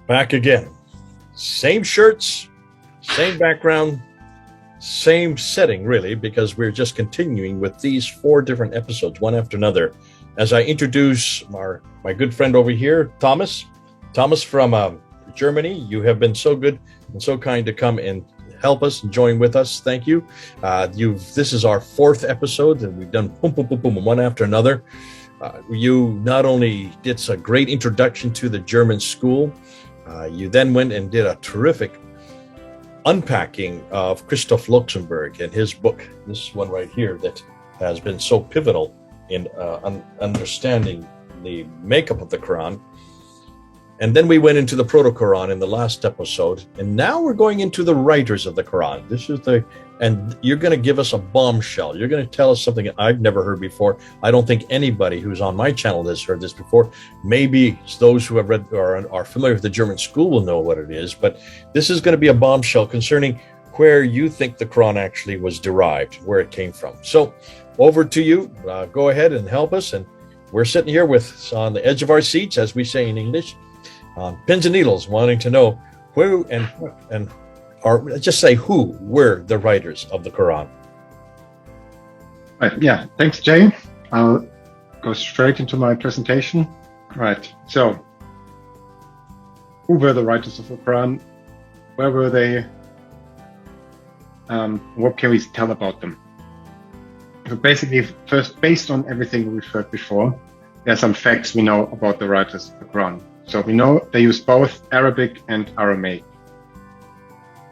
Back again. Same shirts, same background, same setting, really, because we're just continuing with these 4 different episodes, one after another. As I introduce my good friend over here, Thomas. Thomas from Germany, you have been so good and so kind to come and help us and join with us. Thank you. This is our 4th episode, and we've done boom, boom, boom, boom, one after another. You not only did a great introduction to the German school, you then went and did a terrific unpacking of Christoph Luxemburg and his book, this one right here, that has been so pivotal in understanding the makeup of the Quran. And then we went into the Proto-Quran in the last episode, and now we're going into the writers of the Quran. And you're going to give us a bombshell. You're going to tell us something I've never heard before. I don't think anybody who's on my channel has heard this before. Maybe those who have read or are familiar with the German school will know what it is, but this is going to be a bombshell concerning where you think the Quran actually was derived, where it came from. So over to you. Go ahead and help us. And we're sitting here on the edge of our seats, as we say in English, pins and needles, wanting to know who or just say who were the writers of the Quran. Right. Yeah. Thanks, Jay. I'll go straight into my presentation. Right. So, who were the writers of the Quran? Where were they? What can we tell about them? So basically, first, based on everything we've heard before, there are some facts we know about the writers of the Quran. So we know they used both Arabic and Aramaic.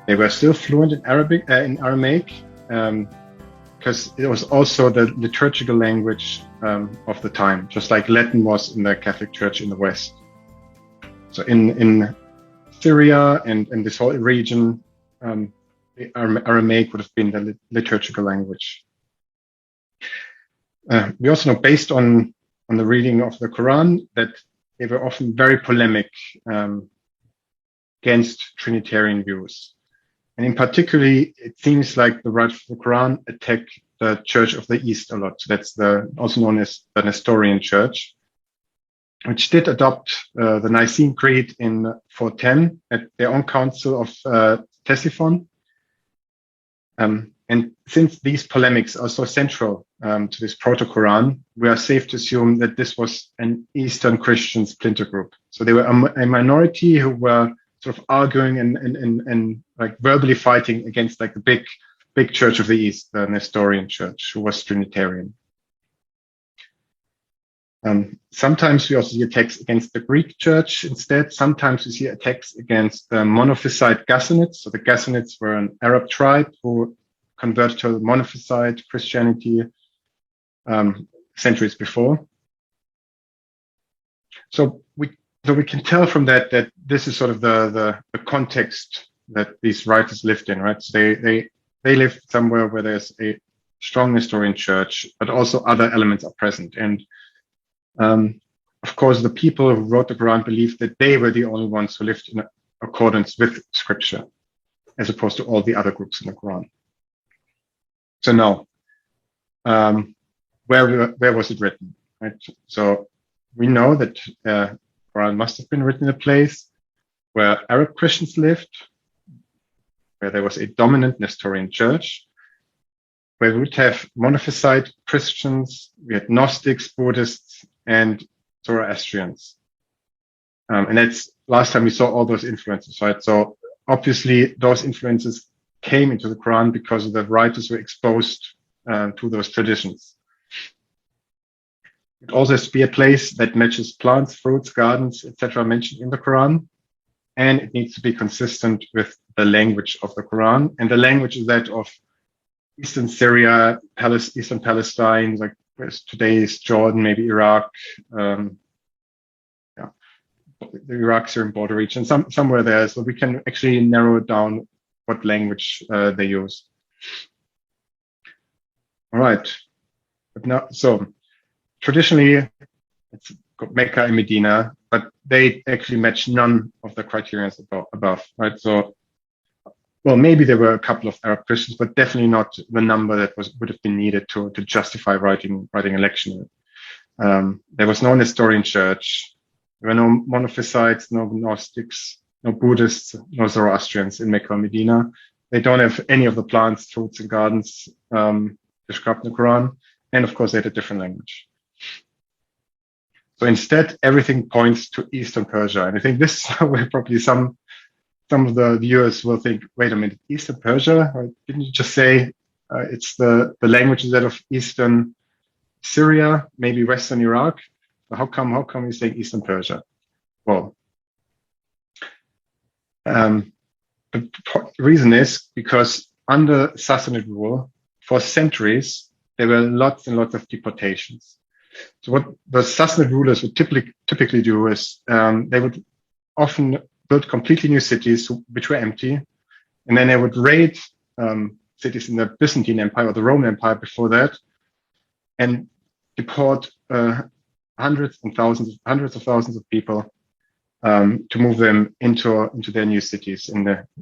They were still fluent in Aramaic, because it was also the liturgical language of the time, just like Latin was in the Catholic Church in the West. So in Syria and this whole region, Aramaic would have been the liturgical language. We also know, based on the reading of the Quran, that they were often very polemic against Trinitarian views. And in particular, it seems like the writers of the Quran attack the Church of the East a lot. So that's also known as the Nestorian Church, which did adopt the Nicene Creed in 410 at their own council of Ctesiphon. And since these polemics are so central to this proto-Quran, we are safe to assume that this was an Eastern Christian splinter group. So they were a minority who were sort of arguing and like verbally fighting against like the big Church of the East, the Nestorian Church, who was Trinitarian. Sometimes we also see attacks against the Greek Church instead. Sometimes we see attacks against the Monophysite Ghassanids. So the Ghassanids were an Arab tribe who converted to Monophysite Christianity centuries before. So we can tell from that this is sort of the context that these writers lived in, right? So they lived somewhere where there's a strong Nestorian church, but also other elements are present. And of course, the people who wrote the Quran believed that they were the only ones who lived in accordance with Scripture, as opposed to all the other groups in the Quran. So now, where was it written? Right? So we know that Quran must have been written in a place where Arab Christians lived, where there was a dominant Nestorian church, where we would have Monophysite Christians, we had Gnostics, Buddhists, and Zoroastrians. And that's last time we saw all those influences, right? So obviously those influences came into the Quran because the writers were exposed to those traditions. It also has to be a place that matches plants, fruits, gardens, etc. mentioned in the Quran. And it needs to be consistent with the language of the Quran. And the language is that of Eastern Syria, Eastern Palestine, like today is Jordan, maybe Iraq, the Iraq-Syrian border region, somewhere there. So we can actually narrow down what language they use. All right. But now, so traditionally, it's Mecca and Medina, but they actually match none of the criteria above, right? So, well, maybe there were a couple of Arab Christians, but definitely not the number that would have been needed to justify writing a lectionary. There was no Nestorian church. There were no Monophysites, no Gnostics, no Buddhists, no Zoroastrians in Mecca or Medina. They don't have any of the plants, fruits, and gardens described in the Quran. And of course, they had a different language. So instead, everything points to Eastern Persia. And I think this is where probably some of the viewers will think, wait a minute, Eastern Persia? Or didn't you just say it's the language instead of Eastern Syria, maybe Western Iraq? So how come you're saying Eastern Persia? Well, the reason is because under Sassanid rule, for centuries, there were lots and lots of deportations. So what the Sassanid rulers would typically do is they would often build completely new cities which were empty, and then they would raid cities in the Byzantine Empire or the Roman Empire before that, and deport hundreds of thousands of people to move them into their new cities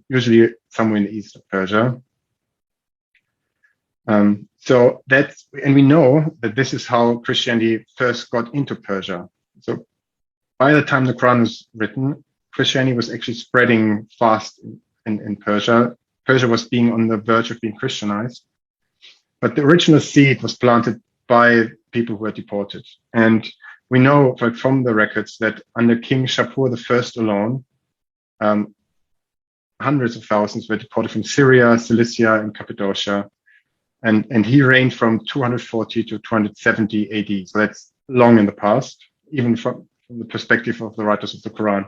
usually somewhere in the east of Persia. And we know that this is how Christianity first got into Persia. So by the time the Quran was written, Christianity was actually spreading fast in Persia. Persia was being on the verge of being Christianized, but the original seed was planted by people who were deported. And we know from the records that under King Shapur I alone, hundreds of thousands were deported from Syria, Cilicia, and Cappadocia. And he reigned from 240 to 270 AD. So that's long in the past, even from the perspective of the writers of the Quran.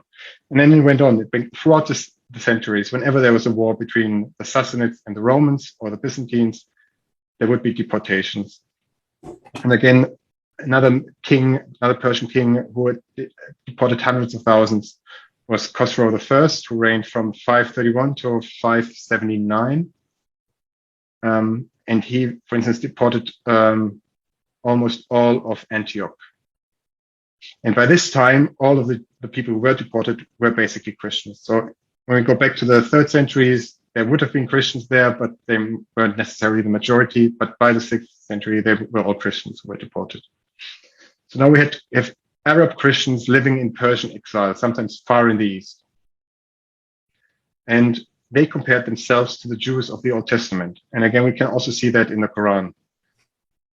And then it went on. Throughout the centuries, whenever there was a war between the Sassanids and the Romans or the Byzantines, there would be deportations. And again, another Persian king who had deported hundreds of thousands was Khosrow I, who reigned from 531 to 579. And he, for instance, deported almost all of Antioch. And by this time, all of the people who were deported were basically Christians. So when we go back to the 3rd centuries, there would have been Christians there, but they weren't necessarily the majority. But by the 6th century, they were all Christians who were deported. So now we have Arab Christians living in Persian exile, sometimes far in the east. And they compared themselves to the Jews of the Old Testament. And again, we can also see that in the Quran.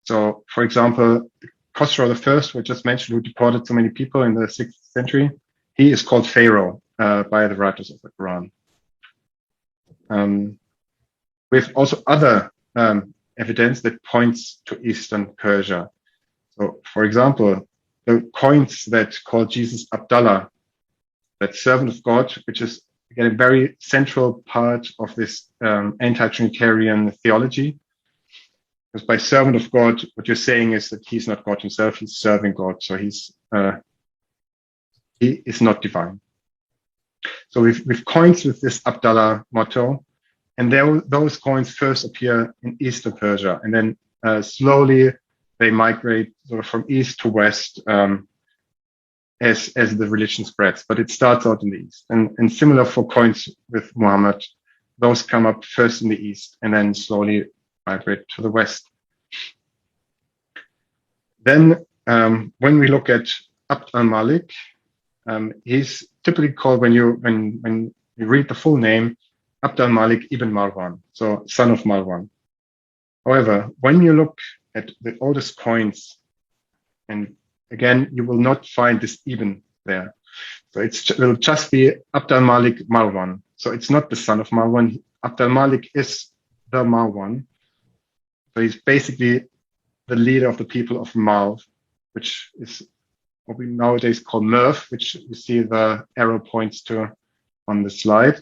So, for example, Khosrow I, who I just mentioned, who deported so many people in the 6th century, he is called Pharaoh by the writers of the Quran. We have also other evidence that points to Eastern Persia. So, for example, the coins that call Jesus Abdallah, that servant of God, which is again a very central part of this anti-Trinitarian theology. Because by servant of God, what you're saying is that he's not God himself, he's serving God, so he is not divine. So we've coins with this Abdallah motto, and those coins first appear in Eastern Persia, and then slowly they migrate sort of from east to west as the religion spreads. But it starts out in the east, and similar for coins with Muhammad, those come up first in the east and then slowly migrate to the west. Then when we look at Abd al-Malik, he's typically called, when you read the full name, Abd al-Malik ibn Marwan, so son of Marwan. However, when you look at the oldest coins, and again, you will not find this ibn there. So it will just be Abd al-Malik Marwan. So it's not the son of Marwan. Abd al-Malik is the Marwan. So he's basically the leader of the people of Marv, which is what we nowadays call Merv, which you see the arrow points to on the slide.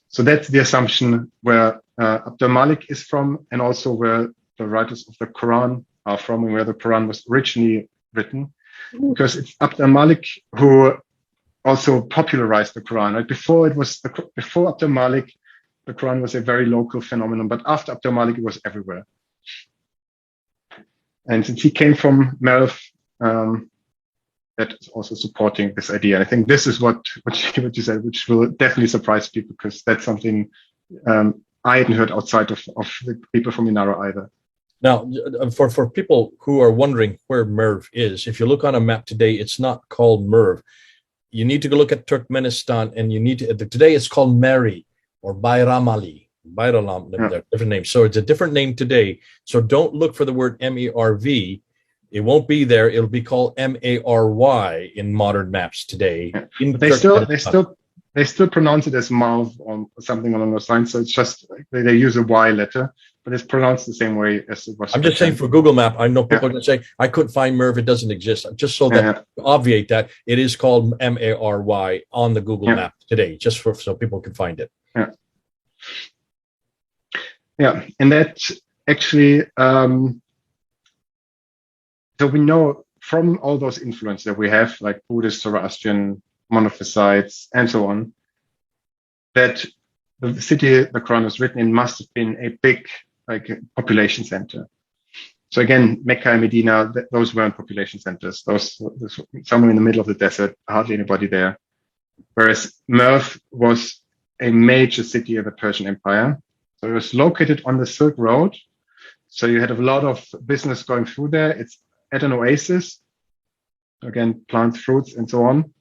So that's the assumption where Abd al-Malik is from, and also where the writers of the Quran are from, and where the Quran was originally written, because it's Abd al-Malik who also popularized the Quran. Right? Before Abd al-Malik, the Quran was a very local phenomenon, but after Abd al-Malik, it was everywhere. And since he came from Merv, that is also supporting this idea. And I think this is what you said, which will definitely surprise people, because that's something I hadn't heard outside of the people from Inara either. Now, for people who are wondering where Merv is, if you look on a map today, it's not called Merv. you need to go look at Turkmenistan, and you need to, today it's called Mary or Bayramaly. They're different names. So it's a different name today. So don't look for the word MERV. It won't be there. It'll be called MARY in modern maps today. Yeah. They still pronounce it as Malv or something along those lines. So it's just they use a Y letter, but it's pronounced the same way as it was. I'm just saying for Google Map, I know people are going to say, I couldn't find Merv, it doesn't exist. Just so that to obviate that, it is called MARY on the Google Map today, just so people can find it. Yeah, and that actually, so we know from all those influences that we have, like Buddhist, Zoroastrian, Monophysites, and so on, that the city the Quran was written in must have been a big population center. So again, Mecca and Medina, those weren't population centers. Those somewhere in the middle of the desert, hardly anybody there. Whereas Merv was a major city of the Persian Empire. So it was located on the Silk Road. So you had a lot of business going through there. It's at an oasis. Again, plants, fruits, and so on.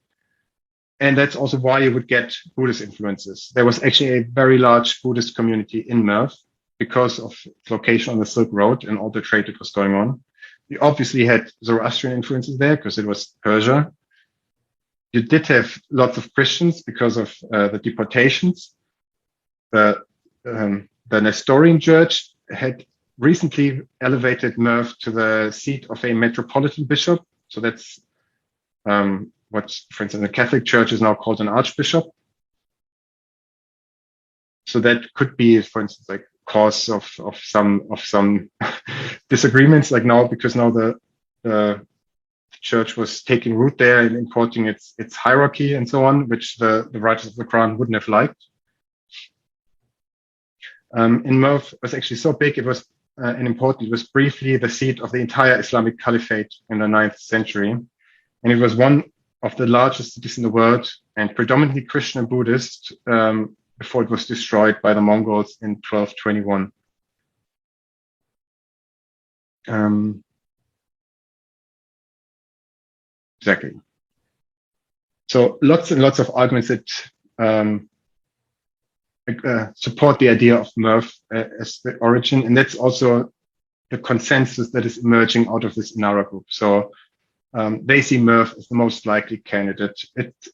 And that's also why you would get Buddhist influences. There was actually a very large Buddhist community in Merv because of its location on the Silk Road and all the trade that was going on. You obviously had Zoroastrian influences there because it was Persia. You did have lots of Christians because of the deportations. The Nestorian Church had recently elevated Merv to the seat of a metropolitan bishop. So that's what, for instance, the Catholic Church is now called an archbishop. So that could be, for instance, like cause of some disagreements, like now, because now the church was taking root there and importing its hierarchy and so on, which the writers of the Quran wouldn't have liked. In Merv was actually so big, it was it was briefly the seat of the entire Islamic Caliphate in the 9th century. And it was one of the largest cities in the world and predominantly Christian and Buddhist before it was destroyed by the Mongols in 1221. Exactly. So lots and lots of arguments that support the idea of Merv as the origin, and that's also the consensus that is emerging out of this Inara group. So they see Merv as the most likely candidate.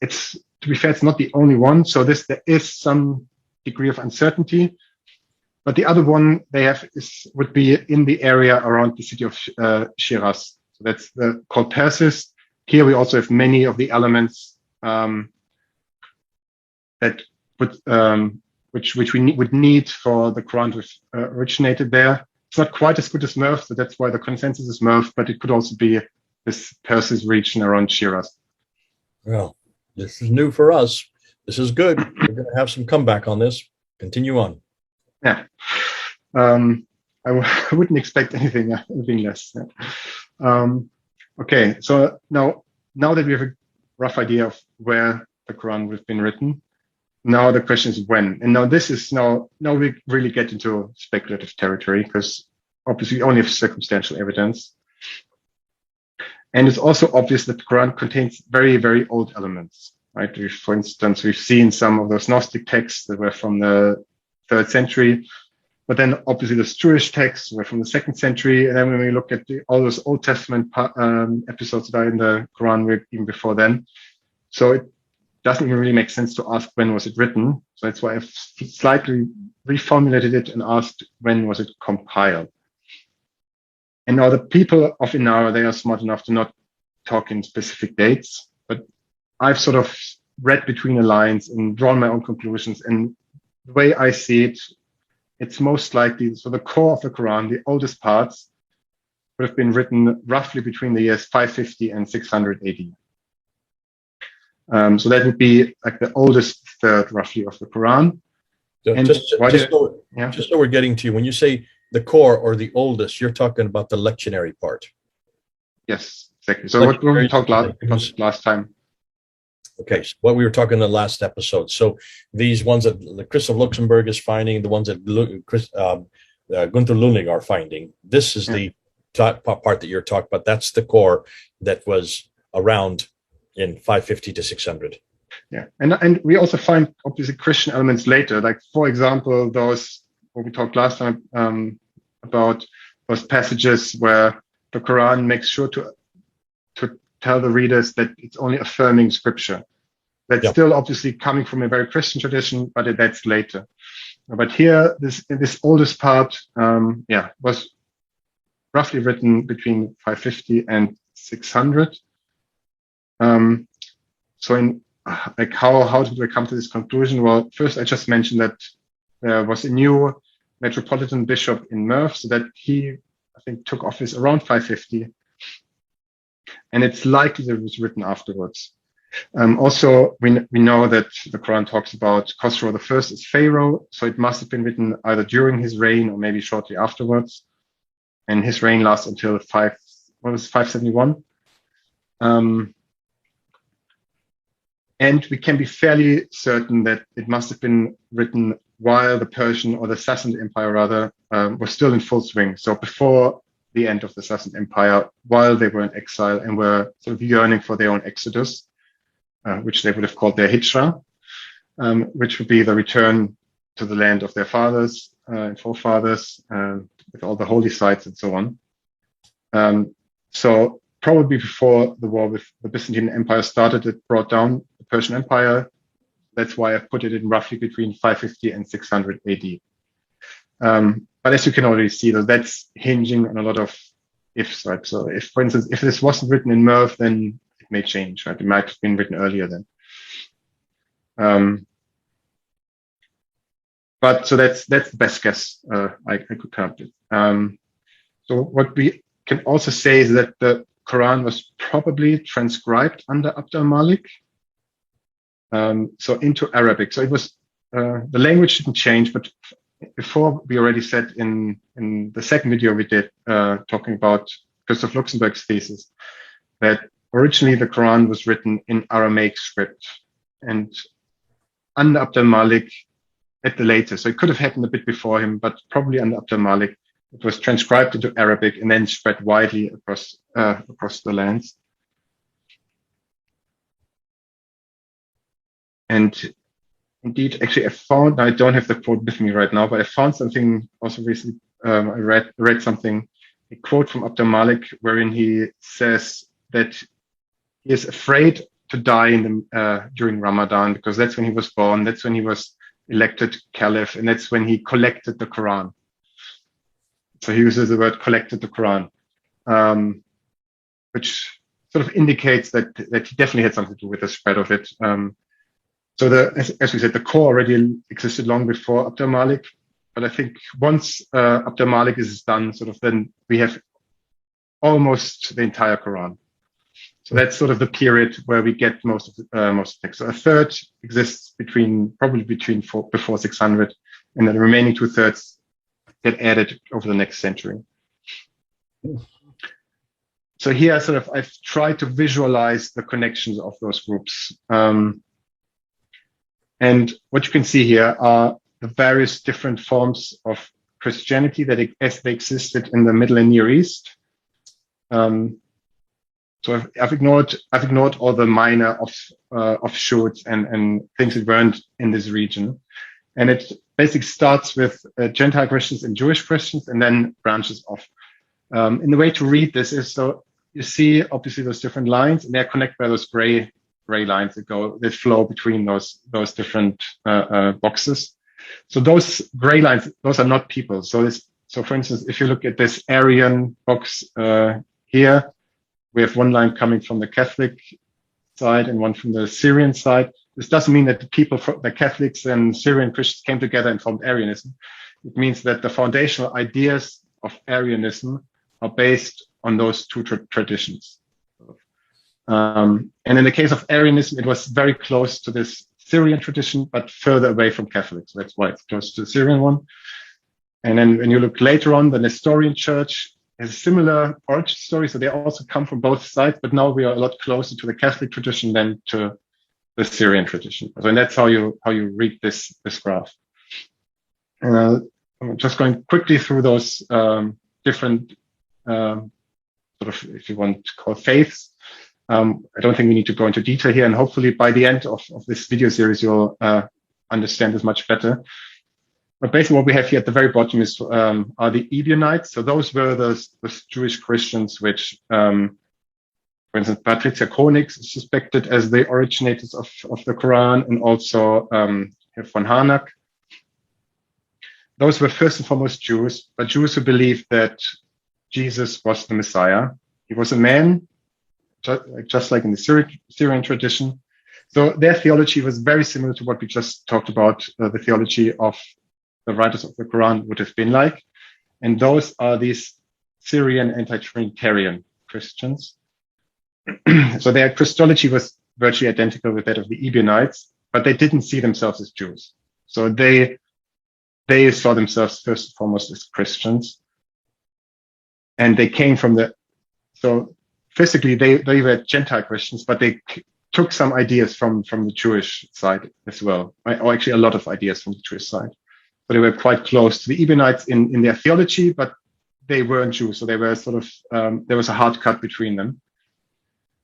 It's to be fair, it's not the only one. So there is some degree of uncertainty, but the other one they have would be in the area around the city of Shiraz. So that's called Persis. Here we also have many of the elements that which we would need for the Quran to have originated there. It's not quite as good as Merv, so that's why the consensus is Merv, but it could also be this Persis region around Shiraz. Well, this is new for us. This is good. We're going to have some comeback on this. Continue on. Yeah. I wouldn't expect anything less. Okay, so now that we have a rough idea of where the Quran would have been written, now the question is when. And now we really get into speculative territory because obviously we only have circumstantial evidence. And it's also obvious that the Quran contains very, very old elements, right? For instance, we've seen some of those Gnostic texts that were from the 3rd century, but then obviously the Jewish texts were from the 2nd century. And then when we look at all those Old Testament episodes that are in the Quran, we're even before then. So it doesn't even really make sense to ask when was it written. So that's why I've slightly reformulated it and asked when was it compiled. And now the people of Inara, they are smart enough to not talk in specific dates, but I've sort of read between the lines and drawn my own conclusions. And the way I see it, it's most likely, so the core of the Quran, the oldest parts, would have been written roughly between the years 550 and 600 AD. So that would be like the oldest third, roughly, of the Quran. So just so we're getting to you, when you say the core or the oldest, you're talking about the lectionary part. Yes, exactly. So what we talked last time. Okay, so what we were talking in the last episode. So these ones that Chris of Luxembourg is finding, the ones that Gunther Luning are finding, this is the part that you're talking about. That's the core that was around in 550 to 600. Yeah, and we also find obviously Christian elements later, like for example, those what we talked last time about those passages where the Quran makes sure to tell the readers that it's only affirming scripture. That's still obviously coming from a very Christian tradition, but that's later. But here, this oldest part, was roughly written between 550 and 600. So in like how did we come to this conclusion? Well, first I just mentioned that there was a new metropolitan bishop in Merv, so that he, I think, took office around 550. And it's likely that it was written afterwards. Also, we know that the Quran talks about Khosrow I as Pharaoh, so it must have been written either during his reign or maybe shortly afterwards. And his reign lasts until 571. And we can be fairly certain that it must have been written while the Persian or the Sassanid Empire rather was still in full swing. So before the end of the Sassanid Empire, while they were in exile and were sort of yearning for their own exodus, which they would have called their hijra, which would be the return to the land of their fathers and forefathers, with all the holy sites and so on. So probably before the war with the Byzantine Empire started, it brought down the Persian Empire. That's why I put it in roughly between 550 and 600 AD. But as you can already see, though, that's hinging on a lot of ifs, right? So if, for instance, if this wasn't written in Merv, then it may change, right? It might have been written earlier then. But so that's the best guess I could come up with. So what we can also say is that the Quran was probably transcribed under Abd al-Malik, so into Arabic. So it was the language didn't change, but before we already said in the second video we did talking about Christoph Luxemburg's thesis that originally the Quran was written in Aramaic script, and under Abd al-Malik at the later. So it could have happened a bit before him, but probably under Abd al-Malik, it was transcribed into Arabic and then spread widely across the lands. And indeed, actually, I don't have the quote with me right now, but I found something also recently. I read something, a quote from Abd al-Malik, wherein he says that he is afraid to die during Ramadan because that's when he was born, that's when he was elected caliph, and that's when he collected the Quran. So he uses the word collected the Quran, which sort of indicates that he definitely had something to do with the spread of it. So as we said, the core already existed long before Abd al-Malik, but I think once Abd al-Malik is done, sort of then we have almost the entire Quran. So that's sort of the period where we get most of the text. So a third exists probably before 600, and then the remaining 2/3 get added over the next century. So here I've tried to visualize the connections of those groups. And what you can see here are the various different forms of Christianity as they existed in the Middle and Near East. So I've ignored all the minor offshoots and things that weren't in this region. And it basically starts with Gentile Christians and Jewish Christians and then branches off. And the way to read this is, so you see obviously those different lines and they're connected by those gray lines that flow between those different boxes. So those gray lines, those are not people. So for instance, if you look at this Aryan box here, we have one line coming from the Catholic side and one from the Syrian side. This doesn't mean that the Catholics and Syrian Christians came together and formed Arianism. It means that the foundational ideas of Arianism are based on those two traditions. And in the case of Arianism, it was very close to this Syrian tradition, but further away from Catholics. That's why it's close to the Syrian one. And then when you look later on, the Nestorian Church has a similar origin story. So they also come from both sides, but now we are a lot closer to the Catholic tradition than to the Syrian tradition. So and that's how you read this graph. I'm just going quickly through those different sort of, if you want to call faiths. I don't think we need to go into detail here, and hopefully by the end of this video series, you'll understand this much better. But basically what we have here at the very bottom is are the Ebionites. So those were the Jewish Christians which, for instance, Patrizia Konix is suspected as the originators of the Quran, and also von Harnack. Those were first and foremost Jews, but Jews who believed that Jesus was the Messiah. He was a man, just like in the Syrian tradition. So their theology was very similar to what we just talked about, the theology of the writers of the Quran would have been like. And those are these Syrian anti-Trinitarian Christians. So their Christology was virtually identical with that of the Ebionites, but they didn't see themselves as Jews. So they saw themselves first and foremost as Christians. And they came from so physically they were Gentile Christians, but they took some ideas from the Jewish side as well, or actually a lot of ideas from the Jewish side. So they were quite close to the Ebionites in their theology, but they weren't Jews. So they were sort of, there was a hard cut between them.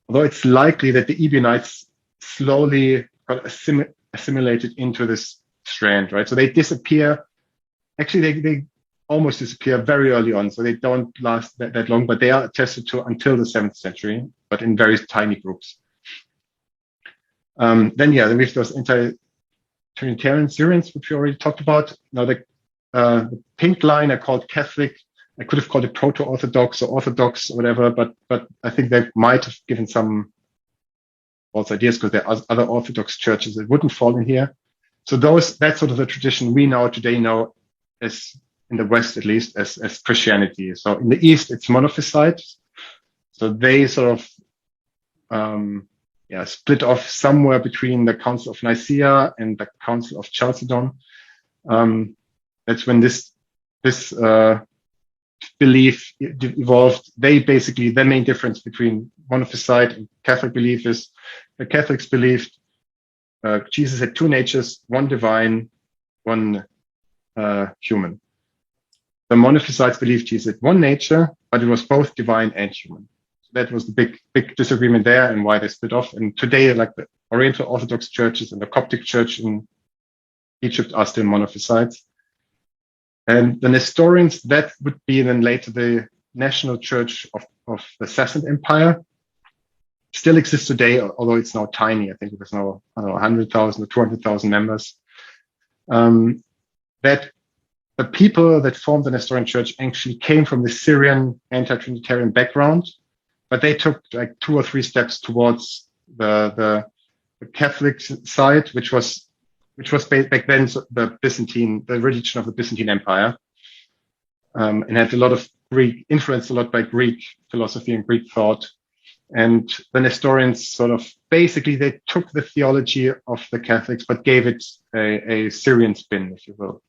Although it's likely that the Ebionites slowly got assimilated into this strand, right? So they disappear. Actually, they almost disappear very early on. So they don't last that long, but they are attested to until the 7th century, but in very tiny groups. Then we have those anti-Trinitarian Syrians, which we already talked about. Now the pink line are called Catholic. I could have called it proto-Orthodox or Orthodox or whatever, but I think they might have given some false ideas because there are other Orthodox churches that wouldn't fall in here. So that's sort of the tradition we now today know as, in the West at least, as Christianity. So in the East, it's Monophysite. So they sort of split off somewhere between the Council of Nicaea and the Council of Chalcedon. That's when this belief evolved. The main difference between Monophysite and Catholic belief is the Catholics believed Jesus had two natures, one divine, one human. The Monophysites believed Jesus had one nature, but it was both divine and human. So that was the big disagreement there, and why they split off. And today, like the Oriental Orthodox churches and the Coptic Church in Egypt are still Monophysites. And the Nestorians, that would be then later the national church of the Sassanid Empire, still exists today, although it's now tiny. I think it was now, 100,000 or 200,000 members. That the people that formed the Nestorian church actually came from the Syrian anti-Trinitarian background, but they took like 2 or 3 steps towards the Catholic side, which was back then the religion of the Byzantine Empire, and had a lot of influenced a lot by Greek philosophy and Greek thought. And the Nestorians sort of basically they took the theology of the Catholics but gave it a Syrian spin, if you will.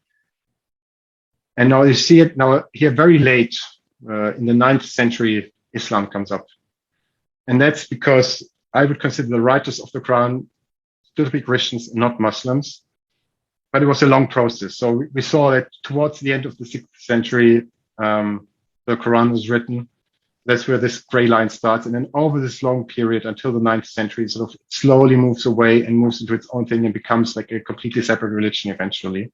And now you see it now here very late in the 9th century, Islam comes up, and that's because I would consider the writers of the Quran still to be Christians, not Muslims, but it was a long process. So we saw that towards the end of the 6th century, the Quran was written. That's where this gray line starts. And then over this long period until the 9th century, sort of slowly moves away and moves into its own thing and becomes like a completely separate religion eventually.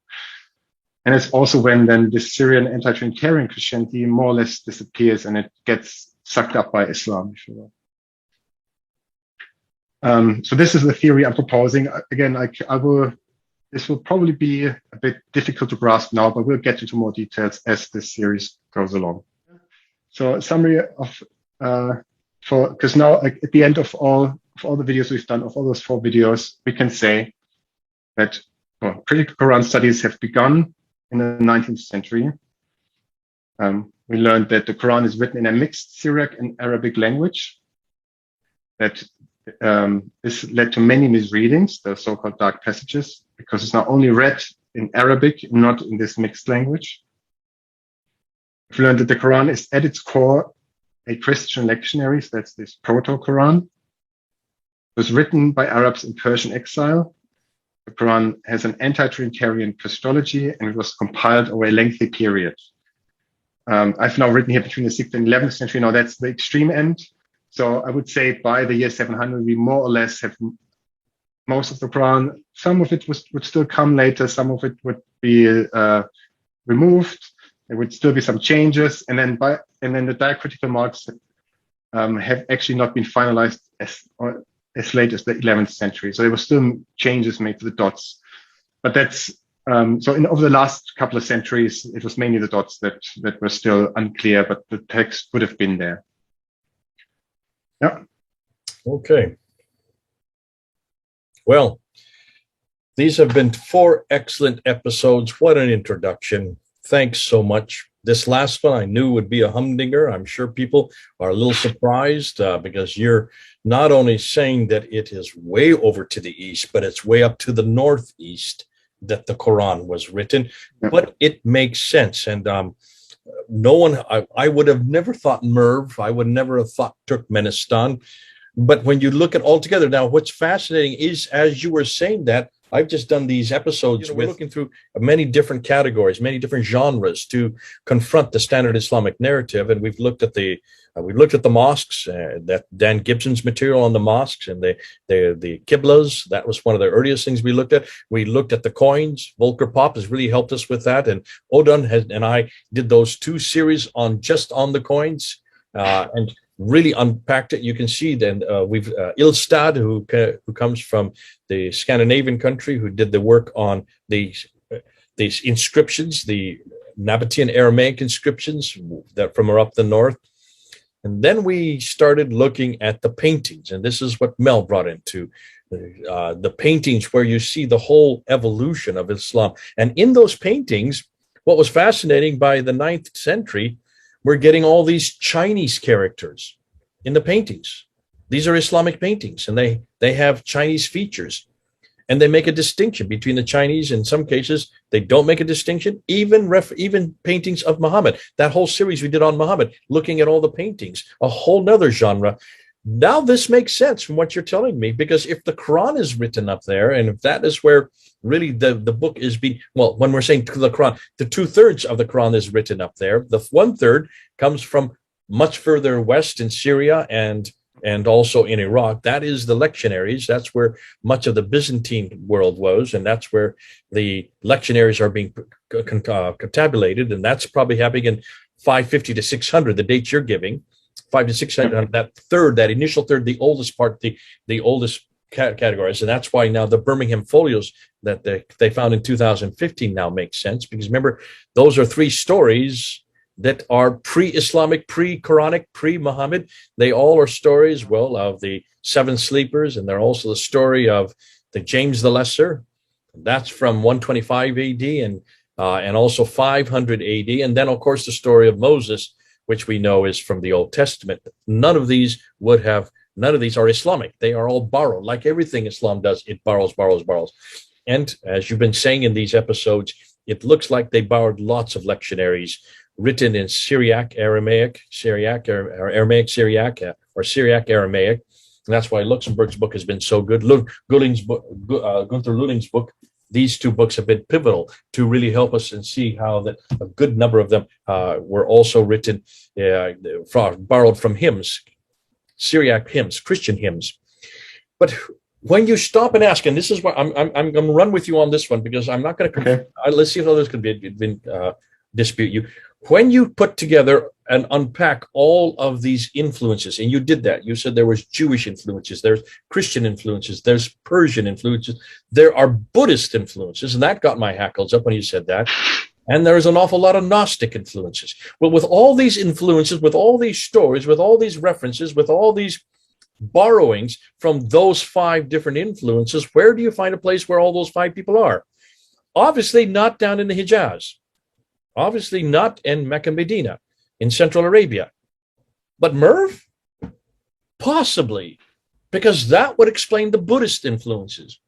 And it's also when then the Syrian anti-Trinitarian Christianity more or less disappears and it gets sucked up by Islam, if you will. So this is the theory I'm proposing. Again, this will probably be a bit difficult to grasp now, but we'll get into more details as this series goes along. So a summary because now at the end of all the videos we've done, of all those 4 videos, we can say that critical Quran studies have begun in the 19th century. We learned that the Quran is written in a mixed Syriac and Arabic language, that this led to many misreadings, the so-called dark passages, because it's now only read in Arabic, not in this mixed language. We've learned that the Quran is at its core a Christian lectionary, so that's this proto-Quran. It was written by Arabs in Persian exile. The Quran has an anti-Trinitarian Christology, and it was compiled over a lengthy period. I've now written here between the 6th and 11th century. Now that's the extreme end. So I would say by the year 700, we more or less have most of the Quran. Some of it would still come later. Some of it would be removed. There would still be some changes, and then the diacritical marks have actually not been finalized as late as the 11th century. So there were still changes made to the dots, but that's over the last couple of centuries, it was mainly the dots that were still unclear, but the text would have been there. Yeah. Okay. Well, these have been 4 excellent episodes. What an introduction. Thanks so much. This last one I knew would be a humdinger. I'm sure people are a little surprised because you're not only saying that it is way over to the east, but it's way up to the northeast that the Quran was written. Yeah. But it makes sense. And no one, I would have never thought Merv. I would never have thought Turkmenistan. But when you look at all together now, what's fascinating is, as you were saying that, I've just done these episodes with looking through many different categories, many different genres to confront the standard Islamic narrative. And we've looked at the mosques, that Dan Gibson's material on the mosques and the Qiblas. That was one of the earliest things we looked at. We looked at the coins. Volker Pop has really helped us with that. And Odin and I did those 2 series on the coins and really unpacked it. You can see then we've Ilstad, who comes from the Scandinavian country, who did the work on these inscriptions, the Nabatean Aramaic inscriptions that from up the north. And then we started looking at the paintings, and this is what Mel brought into the paintings, where you see the whole evolution of Islam. And in those paintings, what was fascinating, by the 9th century, we're getting all these Chinese characters in the paintings. These are Islamic paintings, and they have Chinese features. And they make a distinction between the Chinese. In some cases, they don't make a distinction. Even paintings of Muhammad, that whole series we did on Muhammad, looking at all the paintings, a whole nother genre. Now this makes sense from what you're telling me, because if the Quran is written up there, and if that is where really the book is being, well, when we're saying the Quran, the 2/3 of the Quran is written up there. The 1/3 comes from much further west in Syria and also in Iraq. That is the lectionaries. That's where much of the Byzantine world was, and that's where the lectionaries are being contabulated, and that's probably happening in 550 to 600, the dates you're giving. 500 to 600, that initial third, the oldest part, the oldest categories. And that's why now the Birmingham folios that they found in 2015 now make sense, because remember, those are 3 stories that are pre-Islamic, pre-Quranic, pre-Muhammad. They all are stories, well, of the 7 sleepers, and they're also the story of the James the Lesser. That's from 125 AD and also 500 AD. And then, of course, the story of Moses, which we know is from the Old Testament. None of these are Islamic. They are all borrowed. Like everything Islam does, it borrows. And as you've been saying in these episodes, it looks like they borrowed lots of lectionaries written in Syriac Aramaic, or Aramaic Syriac, or Syriac Aramaic. And that's why Luxemburg's book has been so good. Gunther Lulling's book, these 2 books have been pivotal to really help us and see how that a good number of them were also written, borrowed from hymns, Syriac hymns, Christian hymns. But when you stop and ask, and this is why I'm going to run with you on this one, because I'm not going to. Okay. Let's see if others can dispute you. When you put together and unpack all of these influences, and you did that, you said there was Jewish influences, there's Christian influences, there's Persian influences, there are Buddhist influences, and that got my hackles up when you said that. And there's an awful lot of Gnostic influences. Well, with all these influences, with all these stories, with all these references, with all these borrowings from those 5 different influences, where do you find a place where all those 5 people are? Obviously not down in the Hijaz. Obviously not in Mecca and Medina, in Central Arabia. But Merv? Possibly, because that would explain the Buddhist influences.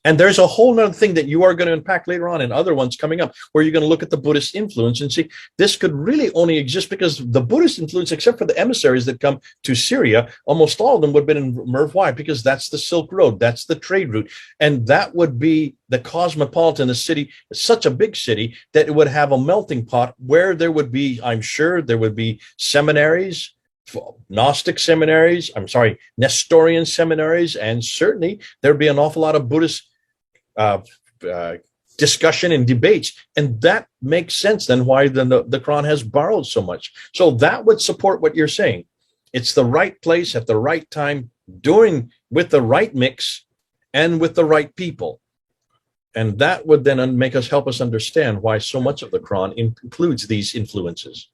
And there's a whole nother thing that you are going to unpack later on in other ones coming up, where you're going to look at the Buddhist influence and see this could really only exist because the Buddhist influence, except for the emissaries that come to Syria, almost all of them would have been in Merv. Why? Because that's the Silk Road, that's the trade route. And that would be the cosmopolitan, the city, such a big city that it would have a melting pot where there would be, I'm sure, there would be seminaries Gnostic seminaries, Nestorian seminaries, and certainly there'd be an awful lot of Buddhist discussion and debates. And that makes sense then why the Quran has borrowed so much. So that would support what you're saying. It's the right place at the right time, doing with the right mix and with the right people. And that would then help us understand why so much of the Quran includes these influences.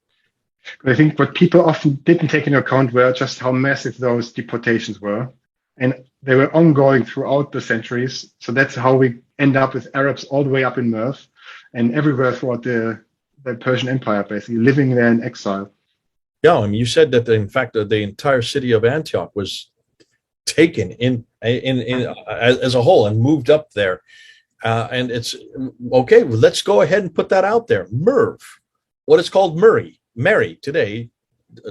I think what people often didn't take into account were just how massive those deportations were. And they were ongoing throughout the centuries. So that's how we end up with Arabs all the way up in Merv and everywhere throughout the Persian Empire, basically living there in exile. Yeah, I mean, you said that in fact the entire city of Antioch was taken in as a whole and moved up there. And it's okay. Let's go ahead and put that out there. Merv, what is called Mary today.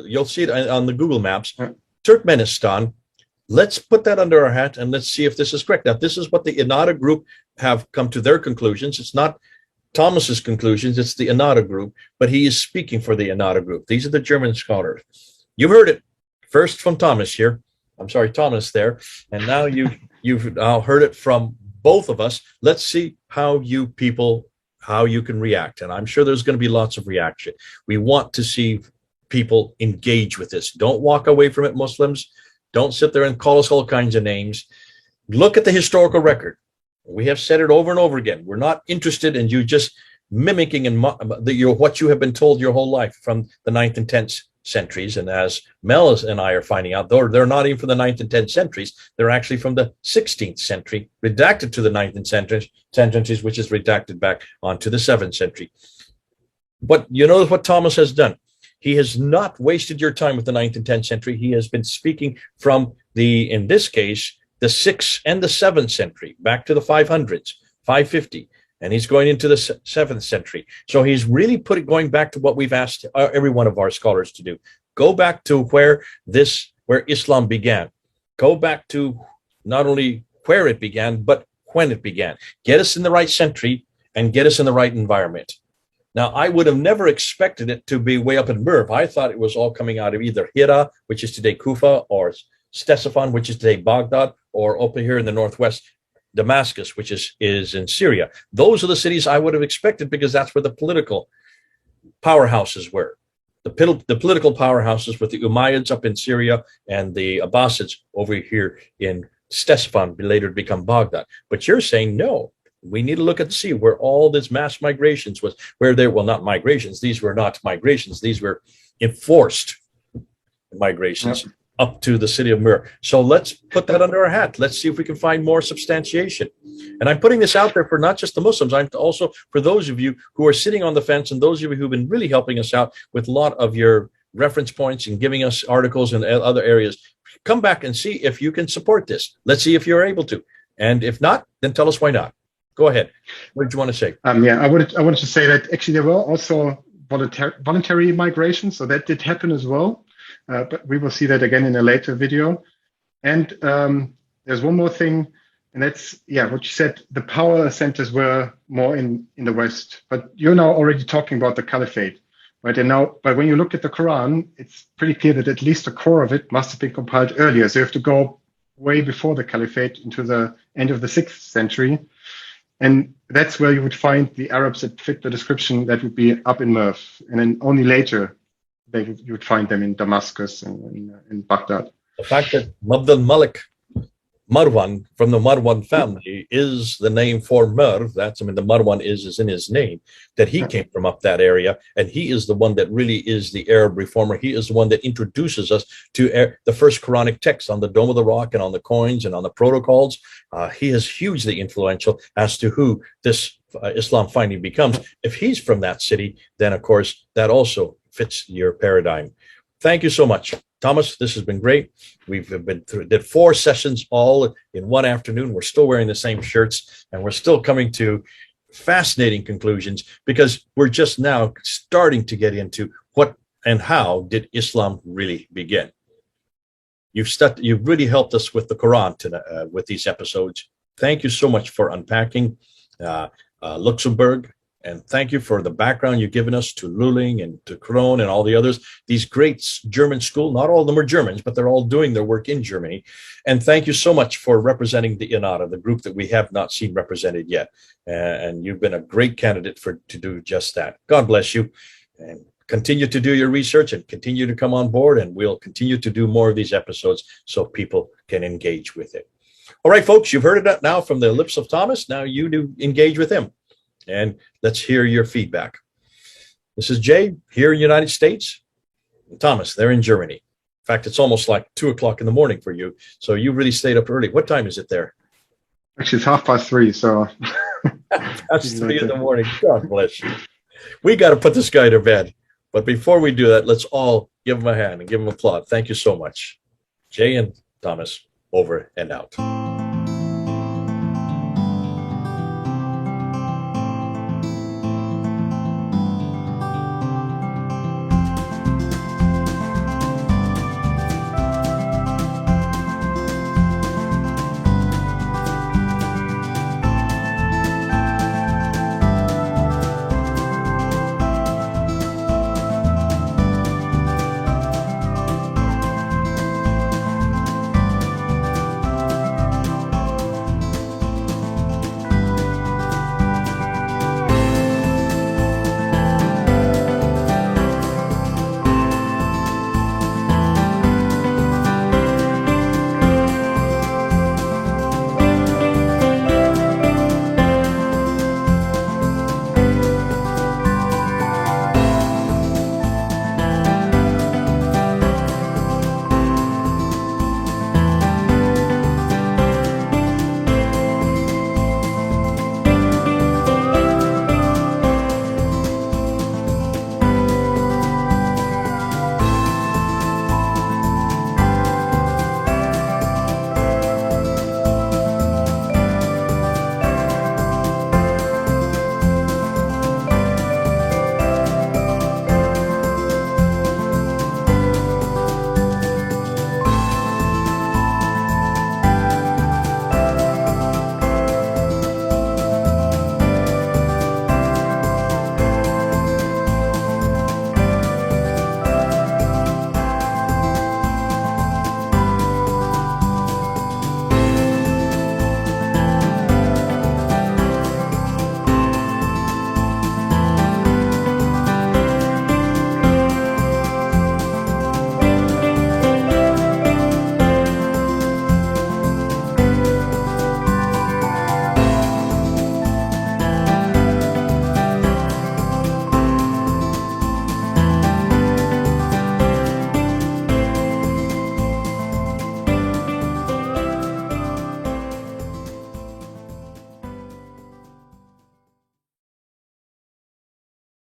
You'll see it on the Google Maps. Turkmenistan. Let's put that under our hat and let's see if this is correct. Now, this is what the Inada group have come to their conclusions. It's not Thomas's conclusions. It's the Inada group, but he is speaking for the Inada group. These are the German scholars. You've heard it first from Thomas here. I'm sorry, Thomas there. And now you've now heard it from both of us. Let's see how you can react. And I'm sure there's going to be lots of reaction. We want to see people engage with this. Don't walk away from it, Muslims. Don't sit there and call us all kinds of names. Look at the historical record. We have said it over and over again. We're not interested in you just mimicking what you have been told your whole life from the 9th and 10th centuries. And as Mel and I are finding out, though, they're not even from the 9th and 10th centuries. They're actually from the 16th century, redacted to the 9th and 10th centuries, which is redacted back onto the 7th century. But you know what Thomas has done? He has not wasted your time with the 9th and 10th century. He has been speaking from in this case, the 6th and the 7th century, back to the 500s, 550, and he's going into the 7th century. So he's really going back to what we've asked every one of our scholars to do. Go back to where Islam began. Go back to not only where it began, but when it began. Get us in the right century and get us in the right environment. Now, I would have never expected it to be way up in Merv. I thought it was all coming out of either Hira, which is today Kufa, or Ctesiphon, which is today Baghdad, or over here in the northwest, Damascus, which is in Syria. Those are the cities I would have expected because that's where the political powerhouses were. The political powerhouses with the Umayyads up in Syria and the Abbasids over here in Ctesiphon, later to become Baghdad. But you're saying no. We need to look and see where all this mass migrations was, not migrations. These were not migrations. These were enforced migrations up to the city of Mur. So let's put that under our hat. Let's see if we can find more substantiation. And I'm putting this out there for not just the Muslims, I'm also for those of you who are sitting on the fence and those of you who've been really helping us out with a lot of your reference points and giving us articles in other areas. Come back and see if you can support this. Let's see if you're able to. And if not, then tell us why not. Go ahead. What did you want to say? I wanted to say that actually there were also voluntary migration, so that did happen as well. But we will see that again in a later video. And there's one more thing, and that's what you said. The power centers were more in the West, but you're now already talking about the Caliphate, right? And now, but when you look at the Quran, it's pretty clear that at least the core of it must have been compiled earlier. So you have to go way before the Caliphate into the end of the 6th century. And that's where you would find the Arabs that fit the description that would be up in Merv. And then only later you would find them in Damascus and in Baghdad. The fact that Abdul Malik Marwan from the Marwan family is the name for Merv. The Marwan is in his name, that he came from up that area. And he is the one that really is the Arab reformer. He is the one that introduces us to the first Quranic text on the Dome of the Rock and on the coins and on the protocols. He is hugely influential as to who this Islam finally becomes. If he's from that city, then of course that also fits your paradigm. Thank you so much, Thomas. This has been great. We've did 4 sessions all in one afternoon. We're still wearing the same shirts, and we're still coming to fascinating conclusions because we're just now starting to get into what and how did Islam really begin. You've really helped us with the Quran with these episodes. Thank you so much for unpacking Luxembourg And thank you for the background you've given us to Luling and to Cologne and all the others. These great German school, not all of them are Germans, but they're all doing their work in Germany. And thank you so much for representing the INATA, the group that we have not seen represented yet. And you've been a great candidate to do just that. God bless you. And continue to do your research and continue to come on board. And we'll continue to do more of these episodes so people can engage with it. All right, folks, you've heard it now from the lips of Thomas. Now you do engage with him. And let's hear your feedback. This is Jay here in the United States. And Thomas, they're in Germany. In fact, it's almost like 2 o'clock in the morning for you. So you really stayed up early. What time is it there? Actually, it's 3:30. So that's 3 in the morning. God bless you. We got to put this guy to bed. But before we do that, let's all give him a hand and give him applaud. Thank you so much. Jay and Thomas, over and out.